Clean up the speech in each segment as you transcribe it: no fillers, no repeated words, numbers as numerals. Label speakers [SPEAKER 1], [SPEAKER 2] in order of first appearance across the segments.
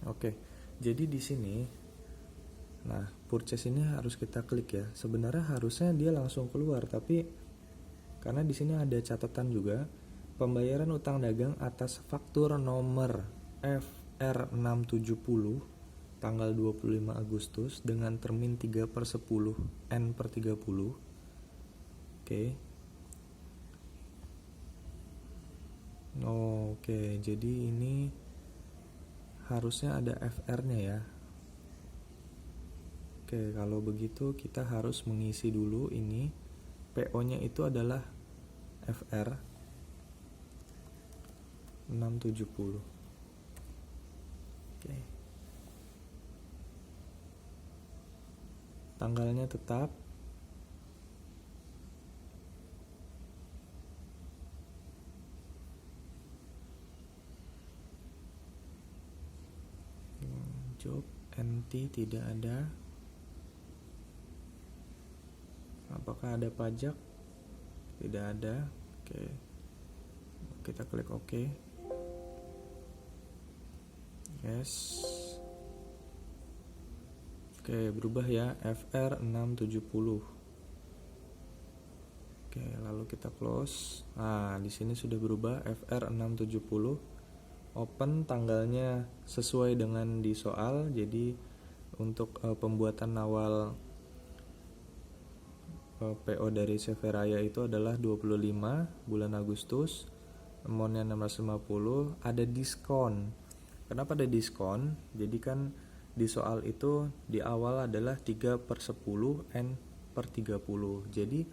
[SPEAKER 1] Oke. Jadi di sini, nah purchase ini harus kita klik ya. Sebenarnya harusnya dia langsung keluar, tapi karena di sini ada catatan juga, pembayaran utang dagang atas faktur nomor FR670 tanggal 25 Agustus dengan termin 3/10 N/30. Oke. Oke, jadi ini harusnya ada FR-nya ya. Oke, kalau begitu kita harus mengisi dulu ini. PO-nya itu adalah FR 670. Oke. Tanggalnya tetap. Job NT tidak ada. Apakah ada pajak? Tidak ada. Oke. Kita klik OK. Yes. Oke, berubah ya, FR670. Oke, lalu kita close. Nah, di sini sudah berubah FR670. Open tanggalnya sesuai dengan di soal. Jadi untuk pembuatan awal PO dari CV Raya itu adalah 25 bulan Agustus, amountnya 650, ada diskon. Kenapa ada diskon? Jadi kan di soal itu di awal adalah 3/10 N/30. Jadi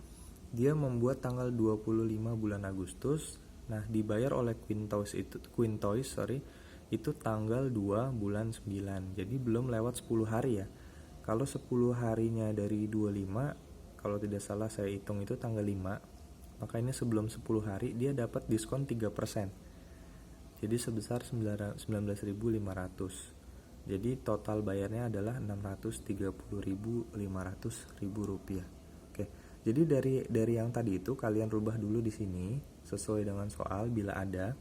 [SPEAKER 1] dia membuat tanggal 25 bulan Agustus. Nah, dibayar oleh Quintoys itu tanggal 2 bulan 9. Jadi belum lewat 10 hari ya. Kalau 10 harinya dari 25, kalau tidak salah saya hitung itu tanggal 5, maka ini sebelum 10 hari dia dapat diskon 3%. Jadi sebesar 19.500. Jadi total bayarnya adalah 630.500 rupiah. Oke. Jadi dari yang tadi itu kalian rubah dulu di sini sesuai dengan soal bila ada.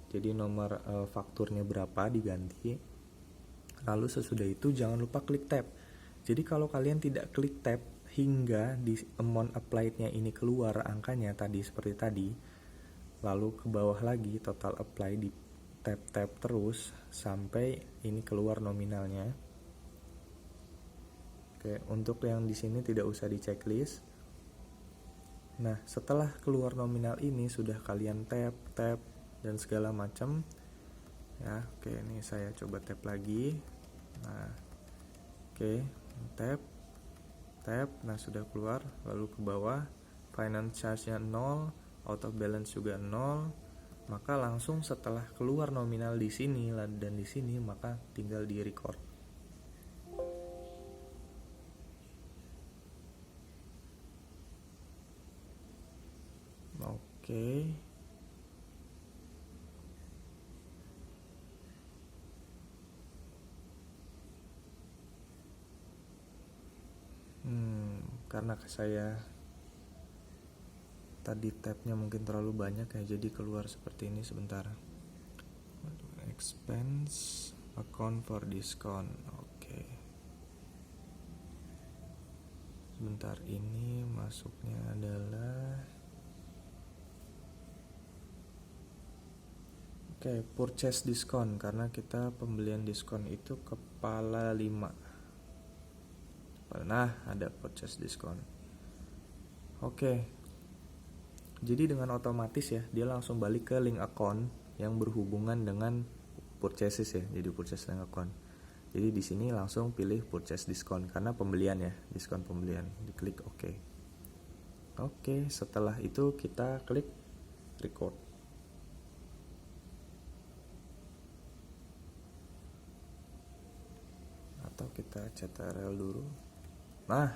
[SPEAKER 1] Jadi nomor fakturnya berapa diganti. Lalu sesudah itu jangan lupa klik tab. Jadi kalau kalian tidak klik tab hingga di amount applied-nya ini keluar angkanya tadi seperti tadi, lalu ke bawah lagi total apply di tab terus sampai ini keluar nominalnya. Oke, untuk yang di sini tidak usah di checklist. Nah, setelah keluar nominal ini sudah kalian tab dan segala macam. Ya, oke, ini saya coba tab lagi. Nah, oke, tab. Nah, sudah keluar, lalu ke bawah finance charge-nya 0, out of balance juga 0. Maka langsung setelah keluar nominal di sini dan di sini, maka tinggal di record. Oke. Karena saya tadi tabnya mungkin terlalu banyak ya, jadi keluar seperti ini sebentar. Expense account for discount. Oke. Sebentar, ini masuknya adalah purchase diskon, karena kita pembelian diskon itu kepala 5. Nah, ada purchase diskon. Oke. Jadi dengan otomatis ya, dia langsung balik ke link account yang berhubungan dengan purchases ya. Jadi purchase link account. Jadi di sini langsung pilih purchase diskon karena pembelian ya, diskon pembelian. Diklik OK. Oke, setelah itu kita klik record. Atau kita CTRL dulu. Nah,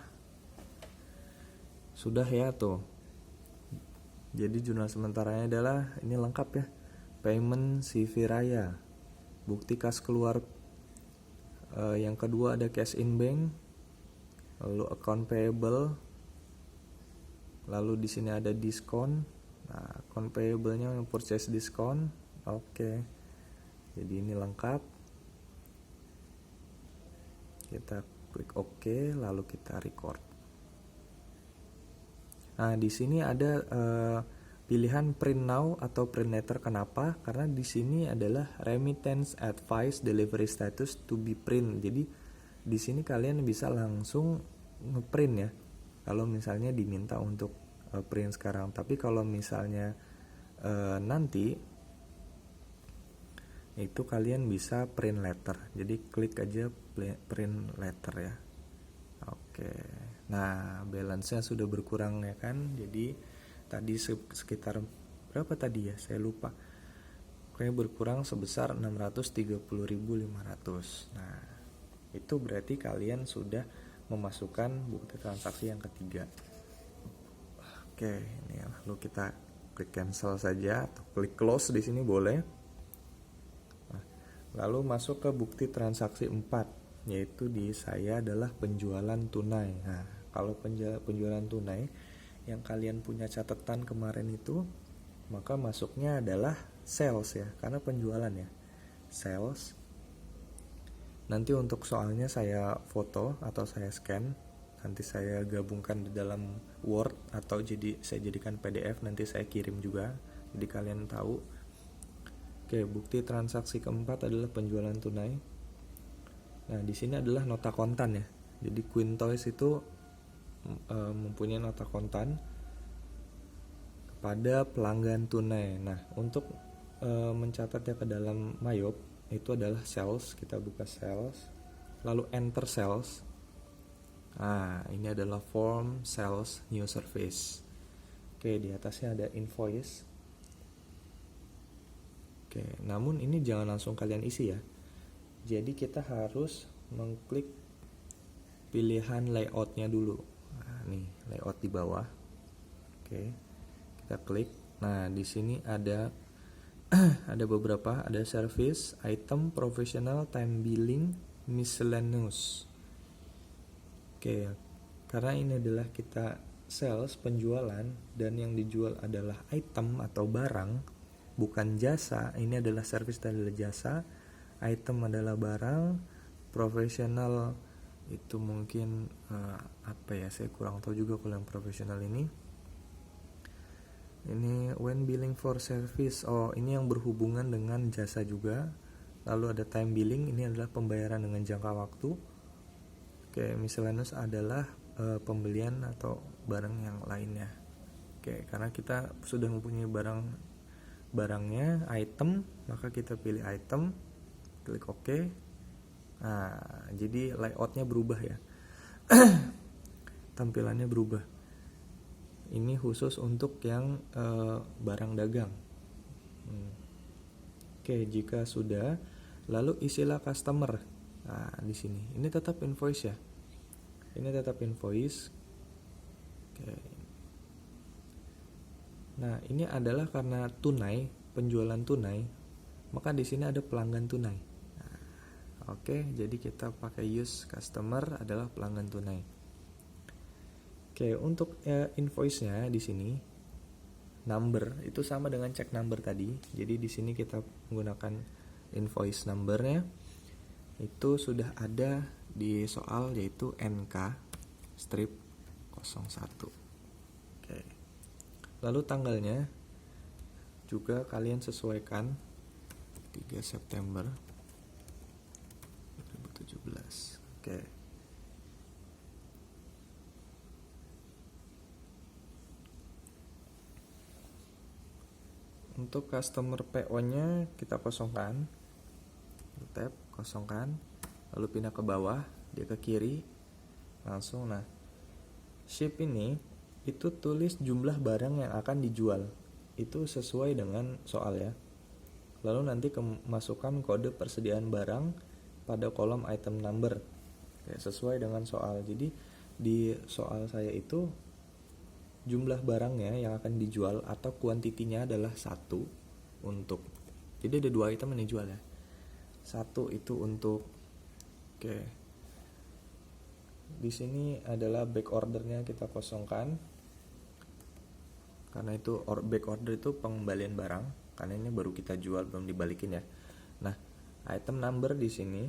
[SPEAKER 1] sudah ya tuh. Jadi jurnal sementaranya adalah ini lengkap ya. Payment CV Raya, bukti kas keluar. Yang kedua ada cash in bank, lalu account payable, lalu di sini ada diskon. Nah, account payable-nya purchase diskon. Oke. Jadi ini lengkap. Kita klik OK, lalu kita record. Nah, di sini ada pilihan print now atau print later. Kenapa? Karena di sini adalah remittance advice delivery status to be print. Jadi di sini kalian bisa langsung ngeprint ya. Kalau misalnya diminta untuk print sekarang. Tapi kalau misalnya nanti itu kalian bisa print letter. Jadi klik aja print letter ya. Oke. Nah, balance-nya sudah berkurang ya kan. Jadi tadi sekitar berapa tadi ya? Saya lupa. Kayak berkurang sebesar 630.500. Nah, itu berarti kalian sudah memasukkan bukti transaksi yang ketiga. Oke, ini lalu kita klik cancel saja atau klik close di sini boleh. Lalu masuk ke bukti transaksi 4, yaitu di saya adalah penjualan tunai. Nah, kalau penjualan tunai yang kalian punya catatan kemarin itu, maka masuknya adalah sales ya, karena penjualan ya, sales. Nanti untuk soalnya saya foto atau saya scan, nanti saya gabungkan di dalam Word atau saya jadikan PDF, nanti saya kirim juga, jadi kalian tahu. Oke, bukti transaksi keempat adalah penjualan tunai. Nah, di sini adalah nota kontan ya. Jadi Quintoys itu mempunyai nota kontan kepada pelanggan tunai. Nah, untuk mencatatnya ke dalam Mayop itu adalah sales. Kita buka sales, lalu enter sales. Nah, ini adalah form sales new service. Oke, di atasnya ada invoice. Oke, namun ini jangan langsung kalian isi ya. Jadi kita harus mengklik pilihan layoutnya dulu. Nah, nih layout di bawah. Oke, kita klik. Nah, di sini ada ada beberapa, ada service, item, professional, time billing, miscellaneous. Oke, karena ini adalah kita sales, penjualan, dan yang dijual adalah item atau barang, bukan jasa. Ini adalah service dan adalah jasa, item adalah barang, profesional itu mungkin apa ya, saya kurang tahu juga kalau yang profesional ini when billing for service, ini yang berhubungan dengan jasa juga. Lalu ada time billing, ini adalah pembayaran dengan jangka waktu. Oke, miscellaneous adalah pembelian atau barang yang lainnya. Oke, karena kita sudah mempunyai barangnya, item, maka kita pilih item, klik OK. Nah, jadi layoutnya berubah ya. Tampilannya berubah. Ini khusus untuk yang barang dagang. Oke, jika sudah, lalu isilah customer. Nah, di sini. Ini tetap invoice ya. Ini tetap invoice. Oke. Nah, ini adalah karena tunai, penjualan tunai, maka di sini ada pelanggan tunai. Nah, oke, jadi kita pakai use customer adalah pelanggan tunai. Oke, untuk invoice-nya di sini number itu sama dengan check number tadi. Jadi di sini kita menggunakan invoice number-nya. Itu sudah ada di soal, yaitu NK strip 01. Oke. Lalu tanggalnya juga kalian sesuaikan 3 September 2017. Oke. Untuk customer PO-nya kita kosongkan. Tab kosongkan, lalu pindah ke bawah, dia ke kiri. Langsung ship ini itu tulis jumlah barang yang akan dijual. Itu sesuai dengan soal ya. Lalu nanti masukkan kode persediaan barang pada kolom item number. Ya, sesuai dengan soal. Jadi di soal saya itu jumlah barangnya yang akan dijual atau kuantitinya adalah 1 untuk. Jadi ada 2 item yang dijual ya. 1 itu untuk di sini adalah back ordernya kita kosongkan. Karena itu back order itu pengembalian barang, karena ini baru kita jual belum dibalikin ya. Nah, item number di sini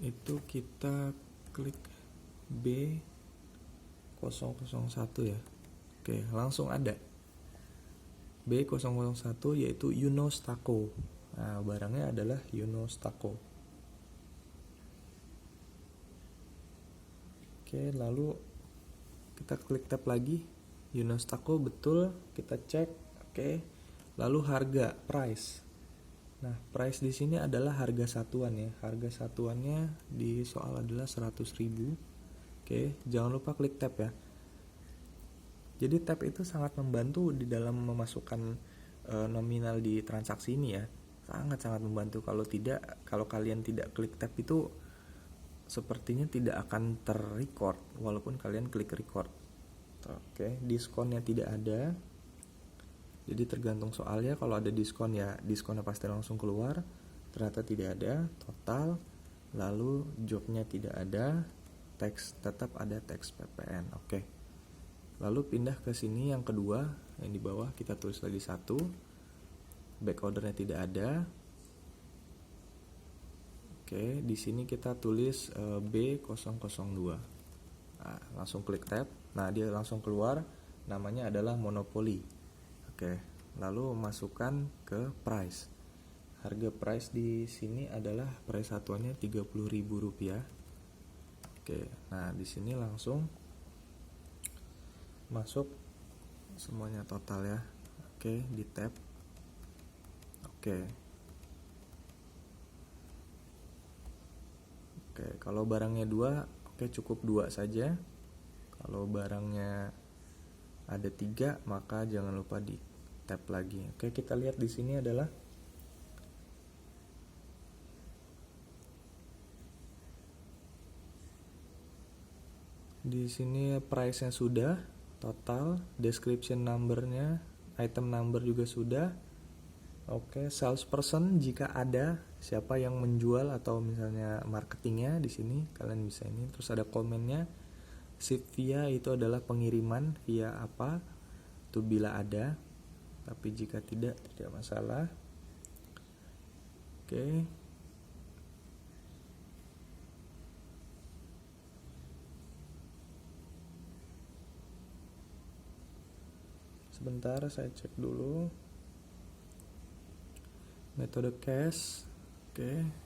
[SPEAKER 1] itu kita klik B001 ya. Oke, langsung ada B001 yaitu Yunos Taco. Nah, barangnya adalah Yunos Taco. Oke, lalu kita klik tab lagi, Yunos Taco betul, kita cek. Oke, lalu harga, price. Nah, price di sini adalah harga satuan ya. Harga satuannya di soal adalah 100.000. Oke, jangan lupa klik tab ya. Jadi tab itu sangat membantu di dalam memasukkan nominal di transaksi ini ya. Sangat-sangat membantu. Kalau kalian tidak klik tab itu sepertinya tidak akan terrecord walaupun kalian klik record. Oke, diskonnya tidak ada. Jadi tergantung soalnya, kalau ada diskon ya diskonnya pasti langsung keluar. Ternyata tidak ada, total. Lalu jobnya tidak ada, teks tetap ada teks PPN. Oke. Lalu pindah ke sini yang kedua, yang di bawah kita tulis lagi 1. Back ordernya tidak ada. Oke, di sini kita tulis B002. Nah, langsung klik tab. Nah, dia langsung keluar, namanya adalah Monopoly. Oke, lalu masukkan ke price. Harga price di sini adalah price satuannya Rp30.000. Oke, nah di sini langsung masuk semuanya total ya. Oke, di tab. Oke. Oke, kalau barangnya 2, oke cukup 2 saja. Kalau barangnya ada 3, maka jangan lupa di tab lagi. Oke, kita lihat di sini adalah di sini price-nya sudah, total, description number-nya, item number juga sudah. Oke, salesperson jika ada, siapa yang menjual atau misalnya marketingnya di sini kalian bisa ini. Terus ada komennya. Ship via itu adalah pengiriman via apa? Itu bila ada. Tapi jika tidak masalah. Oke. Sebentar saya cek dulu. Metode cash. Oke.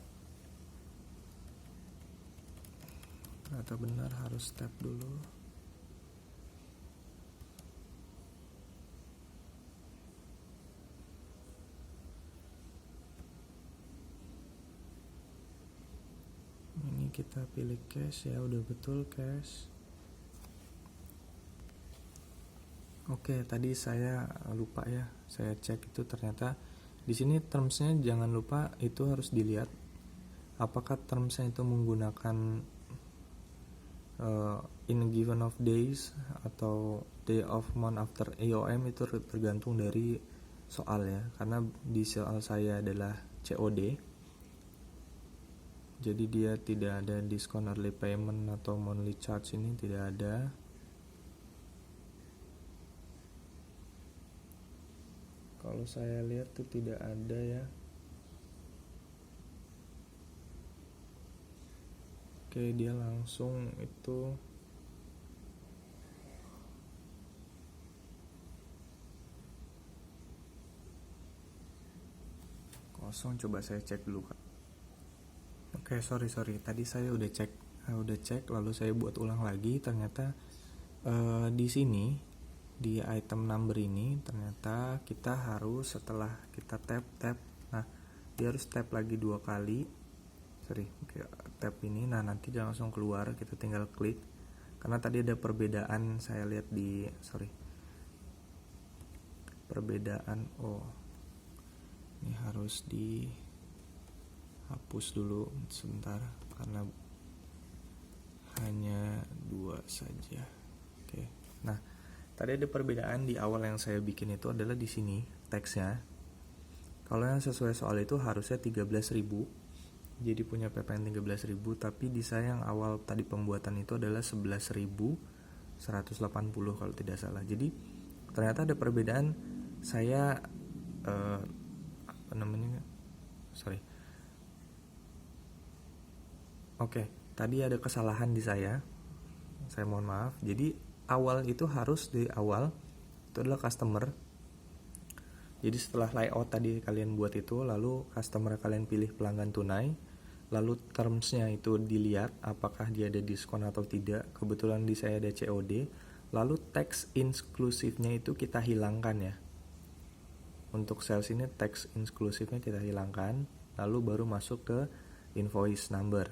[SPEAKER 1] Ternyata benar, harus tab dulu. Ini kita pilih cash ya, udah betul cash. Oke, tadi saya lupa ya, saya cek itu ternyata di sini termsnya jangan lupa itu harus dilihat apakah termsnya itu menggunakan in a given of days atau day of month after AOM. Itu tergantung dari soal ya, karena di soal saya adalah COD, jadi dia tidak ada diskon early payment atau monthly charge, ini tidak ada. Kalau saya lihat tuh tidak ada ya. Oke, dia langsung itu kosong. Coba saya cek dulu Kak. Oke, sorry tadi saya udah cek lalu saya buat ulang lagi. Ternyata di sini di item number ini ternyata kita harus setelah kita tab, nah dia harus tab lagi 2 kali. Tab ini, nah nanti dia langsung keluar, kita tinggal klik. Karena tadi ada perbedaan, saya lihat di perbedaan. Oh, ini harus dihapus dulu sebentar karena hanya 2 saja. Oke. Nah, tadi ada perbedaan di awal yang saya bikin itu adalah di sini teksnya. Kalau yang sesuai soal itu harusnya 13.000. Jadi punya PPN 13.000, tapi di saya yang awal tadi pembuatan itu adalah 11.180 kalau tidak salah. Jadi ternyata ada perbedaan. Saya Oke, tadi ada kesalahan di saya mohon maaf. Jadi awal itu harus di awal itu adalah customer. Jadi setelah layout tadi kalian buat itu, lalu customer kalian pilih pelanggan tunai, lalu termsnya itu dilihat apakah dia ada diskon atau tidak. Kebetulan di saya ada COD. Lalu teks inklusifnya itu kita hilangkan ya. Untuk sales ini teks inklusifnya kita hilangkan, lalu baru masuk ke invoice number,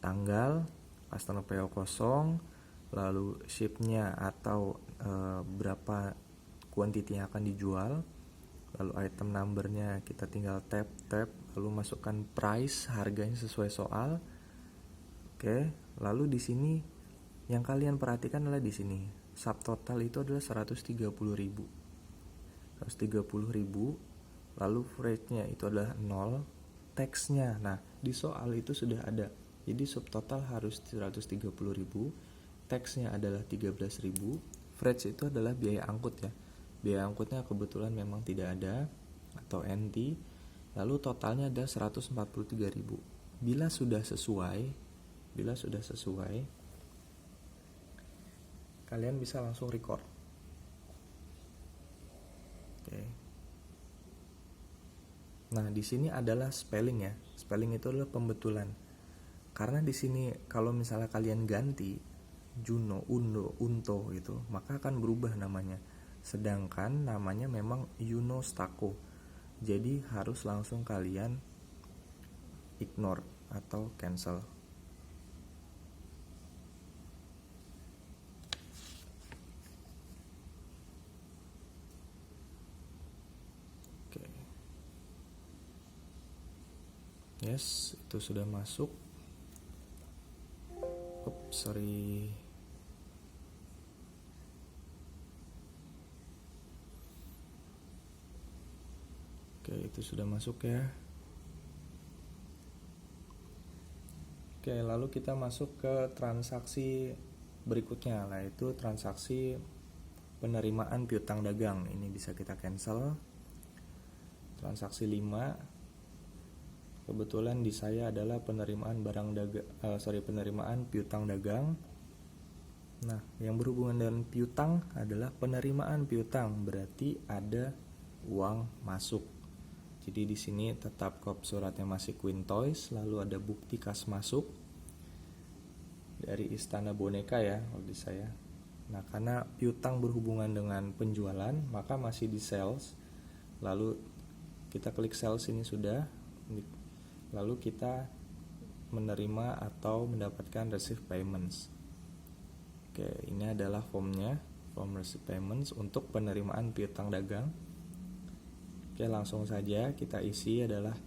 [SPEAKER 1] tanggal, customer PO kosong, lalu shipnya atau berapa quantity yang akan dijual, lalu item numbernya kita tinggal tap, lalu masukkan price, harganya sesuai soal. Oke, lalu di sini yang kalian perhatikan adalah di sini subtotal itu adalah 130.000, lalu rate-nya itu adalah 0, teksnya. Nah, di soal itu sudah ada. Jadi subtotal harus 130.000, teksnya adalah 13.000, freight itu adalah biaya angkut ya. Biaya angkutnya kebetulan memang tidak ada atau NT. Lalu totalnya ada 143.000. Bila sudah sesuai, kalian bisa langsung record. Oke. Nah, di sini adalah spelling ya. Spelling itu adalah pembetulan. Karena di sini kalau misalnya kalian ganti Juno, Undo, Unto gitu, maka akan berubah namanya. Sedangkan namanya memang Yuno Stako. Jadi harus langsung kalian ignore atau cancel. Oke. Yes, itu sudah masuk. Sorry. Oke, itu sudah masuk ya. Oke, lalu kita masuk ke transaksi berikutnya, yaitu transaksi penerimaan piutang dagang. Ini bisa kita cancel. Transaksi 5. Kebetulan di saya adalah penerimaan penerimaan piutang dagang. Nah, yang berhubungan dengan piutang adalah penerimaan piutang, berarti ada uang masuk. Jadi di sini tetap kop suratnya masih Quintoys, lalu ada bukti kas masuk dari Istana Boneka ya kalau di saya. Nah, karena piutang berhubungan dengan penjualan, maka masih di sales. Lalu kita klik sales, ini sudah. Lalu kita menerima atau mendapatkan receive payments. Oke, ini adalah formnya, form receive payments untuk penerimaan piutang dagang. Oke, langsung saja kita isi adalah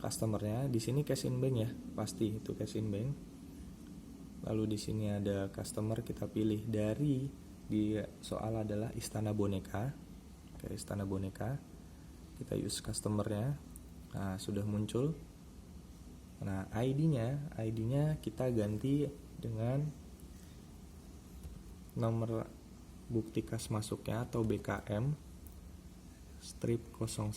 [SPEAKER 1] customernya. Di sini cash in bank ya, pasti itu cash in bank. Lalu di sini ada customer, kita pilih dari di soal adalah Istana Boneka. Oke, Istana Boneka. Kita use customernya. Nah, sudah muncul. Nah, ID-nya kita ganti dengan nomor bukti kas masuknya atau BKM strip 01.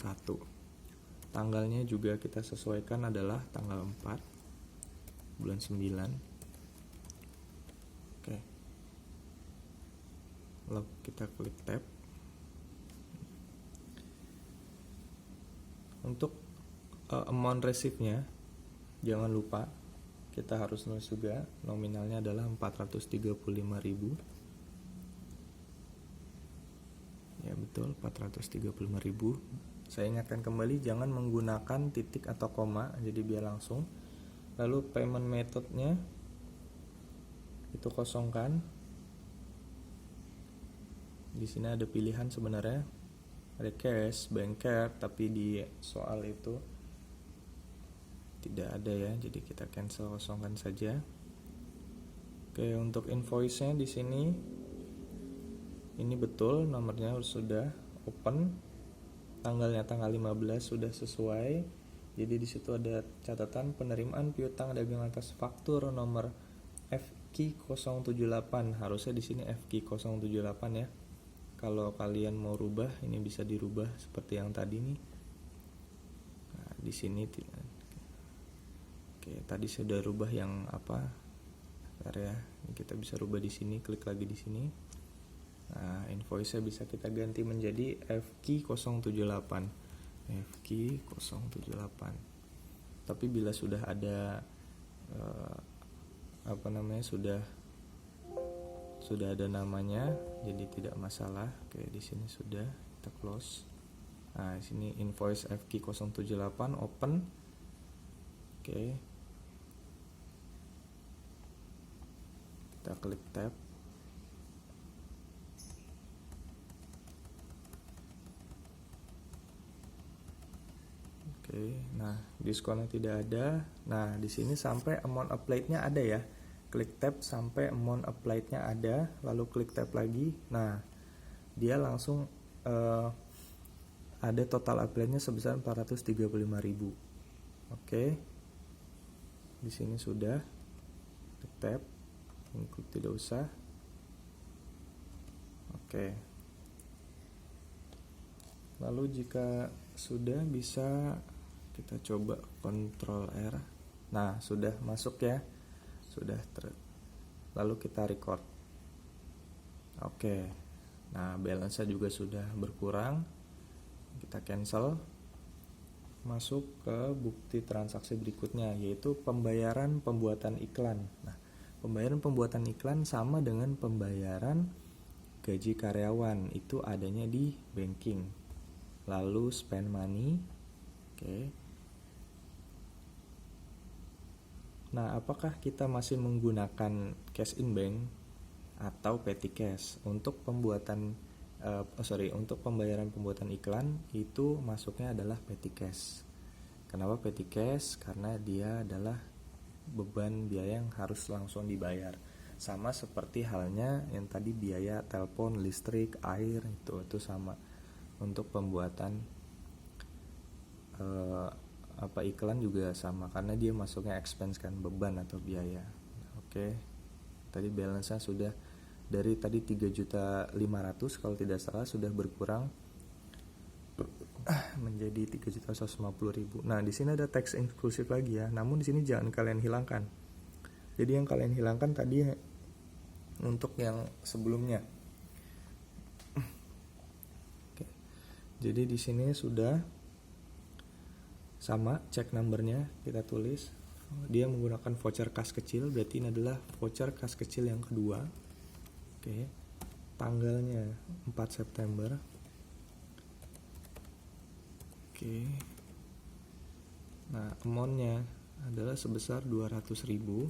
[SPEAKER 1] Tanggalnya juga kita sesuaikan adalah tanggal 4 bulan 9. Oke. Lalu kita klik tab. Untuk amount receive-nya jangan lupa kita harus nulis juga, nominalnya adalah 435.000. Ya betul, 435.000. Saya ingatkan kembali, jangan menggunakan titik atau koma, jadi biar langsung. Lalu payment methodnya itu kosongkan. Di sini ada pilihan sebenarnya, ada cash, bank card, tapi di soal itu tidak ada ya, jadi kita cancel, kosongkan saja. Oke, untuk invoice-nya di sini ini betul, nomornya sudah open, tanggalnya tanggal 15 sudah sesuai. Jadi di situ ada catatan penerimaan piutang dagang atas faktur nomor FQ078. Harusnya di sini FQ078 ya. Kalau kalian mau rubah, ini bisa dirubah seperti yang tadi nih. Nah, di sini Oke, tadi sudah rubah yang apa? Bentar ya. Ini kita bisa rubah di sini, klik lagi di sini. Nah, invoice-nya bisa kita ganti menjadi FQ078. FQ078. Tapi bila sudah ada sudah ada namanya, jadi tidak masalah. Oke, di sini sudah, kita close. Nah, di sini invoice FQ078 open. Oke. Kita klik tab. Oke, nah diskonnya tidak ada. Nah, di sini sampai amount applied-nya ada ya. Klik tab sampai amount applied-nya ada, lalu klik tab lagi. Nah, dia langsung ada total applied-nya sebesar 435.000. Oke. Di sini sudah. Klik tab. Klik tidak usah. Oke. Lalu jika sudah, bisa kita coba Ctrl R. Nah, sudah masuk ya. Lalu kita record. Oke. Nah, balance-nya juga sudah berkurang. Kita cancel. Masuk ke bukti transaksi berikutnya, yaitu pembayaran pembuatan iklan. Nah, pembayaran pembuatan iklan sama dengan pembayaran gaji karyawan, itu adanya di banking. Lalu spend money. Oke. Nah, apakah kita masih menggunakan cash in bank atau petty cash untuk pembuatan untuk pembayaran pembuatan iklan? Itu masuknya adalah petty cash. Kenapa petty cash? Karena dia adalah beban biaya yang harus langsung dibayar. Sama seperti halnya yang tadi biaya telepon, listrik, air, itu sama. Untuk pembuatan iklan juga sama, karena dia masuknya expense kan, beban atau biaya. Oke. Tadi balance-nya sudah dari tadi 3.500.000 kalau tidak salah, sudah berkurang menjadi 3.150.000. Nah, di sini ada tax inklusif lagi ya. Namun di sini jangan kalian hilangkan. Jadi yang kalian hilangkan tadi untuk yang sebelumnya. Oke. Jadi di sini sudah sama, cek numbernya kita tulis. Dia menggunakan voucher kas kecil, berarti ini adalah voucher kas kecil yang kedua. Oke. Tanggalnya 4 September. Oke. Nah, amount-nya adalah sebesar 200.000.